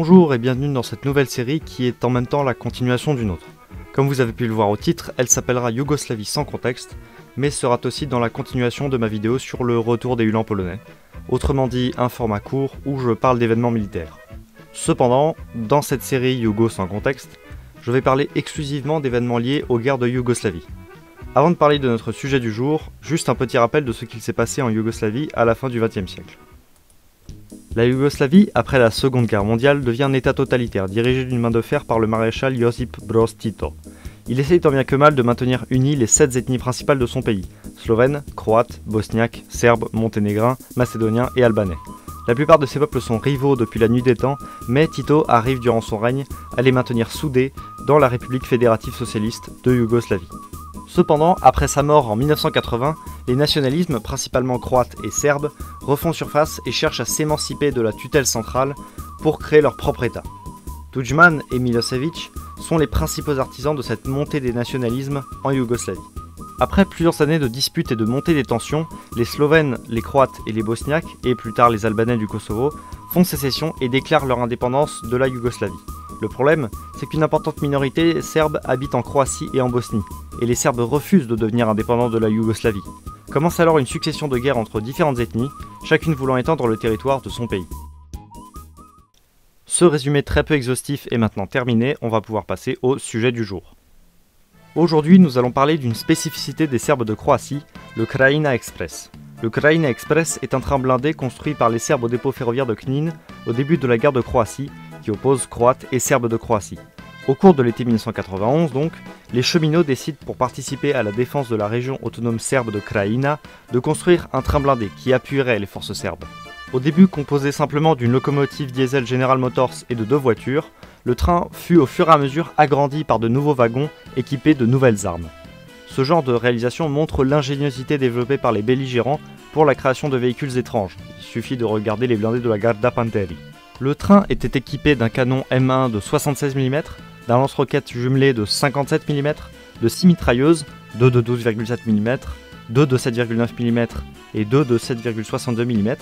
Bonjour et bienvenue dans cette nouvelle série qui est en même temps la continuation d'une autre. Comme vous avez pu le voir au titre, elle s'appellera Yougoslavie sans contexte, mais sera aussi dans la continuation de ma vidéo sur le retour des Uhlans polonais, autrement dit un format court où je parle d'événements militaires. Cependant, dans cette série Yougo sans contexte, je vais parler exclusivement d'événements liés aux guerres de Yougoslavie. Avant de parler de notre sujet du jour, juste un petit rappel de ce qu'il s'est passé en Yougoslavie à la fin du XXe siècle. La Yougoslavie, après la Seconde Guerre mondiale, devient un état totalitaire, dirigé d'une main de fer par le maréchal Josip Broz Tito. Il essaye tant bien que mal de maintenir unies les 7 ethnies principales de son pays, slovènes, croates, bosniaques, serbes, monténégrins, macédoniens et albanais. La plupart de ces peuples sont rivaux depuis la nuit des temps, mais Tito arrive durant son règne à les maintenir soudés dans la République fédérative socialiste de Yougoslavie. Cependant, après sa mort en 1980, les nationalismes, principalement croates et serbes, refont surface et cherchent à s'émanciper de la tutelle centrale pour créer leur propre État. Tudjman et Milosevic sont les principaux artisans de cette montée des nationalismes en Yougoslavie. Après plusieurs années de disputes et de montée des tensions, les Slovènes, les Croates et les Bosniaques, et plus tard les Albanais du Kosovo, font sécession et déclarent leur indépendance de la Yougoslavie. Le problème, c'est qu'une importante minorité serbe habite en Croatie et en Bosnie, et les Serbes refusent de devenir indépendants de la Yougoslavie. Commence alors une succession de guerres entre différentes ethnies, chacune voulant étendre le territoire de son pays. Ce résumé très peu exhaustif est maintenant terminé, on va pouvoir passer au sujet du jour. Aujourd'hui, nous allons parler d'une spécificité des Serbes de Croatie, le Krajina Express. Le Krajina Express est un train blindé construit par les Serbes au dépôt ferroviaire de Knin au début de la guerre de Croatie, qui oppose Croates et Serbes de Croatie. Au cours de l'été 1991 donc, les cheminots décident pour participer à la défense de la région autonome serbe de Krajina de construire un train blindé qui appuierait les forces serbes. Au début composé simplement d'une locomotive diesel General Motors et de 2 voitures, le train fut au fur et à mesure agrandi par de nouveaux wagons équipés de nouvelles armes. Ce genre de réalisation montre l'ingéniosité développée par les belligérants pour la création de véhicules étranges. Il suffit de regarder les blindés de la Garda Pantelli. Le train était équipé d'un canon M1 de 76 mm, d'un lance-roquettes jumelé de 57 mm, de 6 mitrailleuses, 2 de 12,7 mm, 2 de 7,9 mm et 2 de 7,62 mm,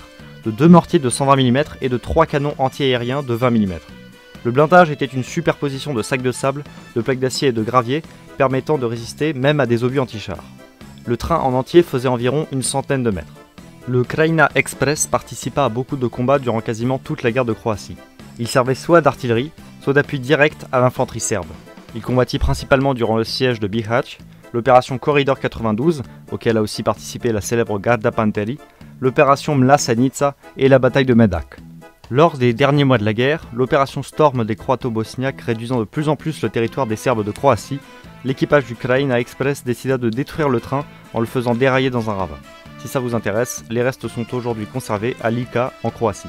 de 2 mortiers de 120 mm et de 3 canons anti-aériens de 20 mm. Le blindage était une superposition de sacs de sable, de plaques d'acier et de gravier, permettant de résister même à des obus anti-chars. Le train en entier faisait environ une centaine de mètres. Le Krajina Express participa à beaucoup de combats durant quasiment toute la guerre de Croatie. Il servait soit d'artillerie, soit d'appui direct à l'infanterie serbe. Il combattit principalement durant le siège de Bihać, l'opération Corridor 92, auquel a aussi participé la célèbre Garda Pantelli, l'opération Mla Sanica et la bataille de Medak. Lors des derniers mois de la guerre, l'opération Storm des Croato-Bosniaques réduisant de plus en plus le territoire des Serbes de Croatie, l'équipage du Krajina Express décida de détruire le train en le faisant dérailler dans un ravin. Si ça vous intéresse, les restes sont aujourd'hui conservés à Lika en Croatie.